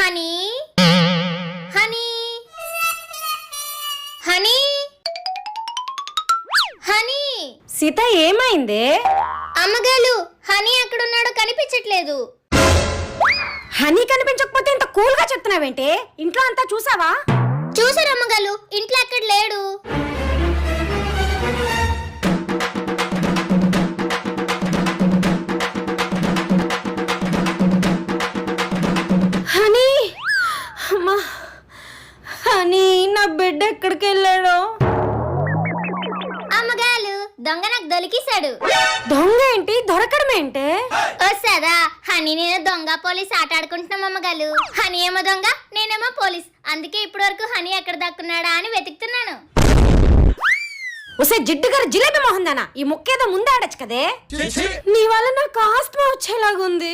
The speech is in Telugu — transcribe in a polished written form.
Honey honey honey honey. Sita ఏమైంది? అమ్మగారు హనీ ఎక్కడున్నాడో కనిపించట్లేదు. హనీ కనిపించకపోతే ఇంత కూల్ గా చెప్తున్నావేంటి? ఇంట్లో అంతా చూసావా? చూసారు అమ్మగారు, ఇంట్లో ఎక్కడ లేడు. హనీ, అమ్మా, హనీ నా బిడ్డ ఎక్కడికి వెళ్ళాడు? అమ్మగారు దొంగ నాకు దొరికేశాడు. దొంగ ఏంటి? దొరకడం ఏంటి? వస్తాదా? హనీ నేను దొంగ పోలీస్ ఆట ఆడుకుంటున్నాం అమ్మగారు. హనీ ఏమో దొంగ, నేనేమో పోలీస్. అందుకే ఇప్పటి వరకు హనీ ఎక్కడ దక్కున్నాడా అని వెతుకుతున్నాను. ఒసే జిడ్డు గారు జిలేబీ మోహన్ దానా, ఈ ముక్కేదో ముందే ఆడచ్చు కదే. నీ వల్ల నాకు ఆస్మా వచ్చేలాగుంది.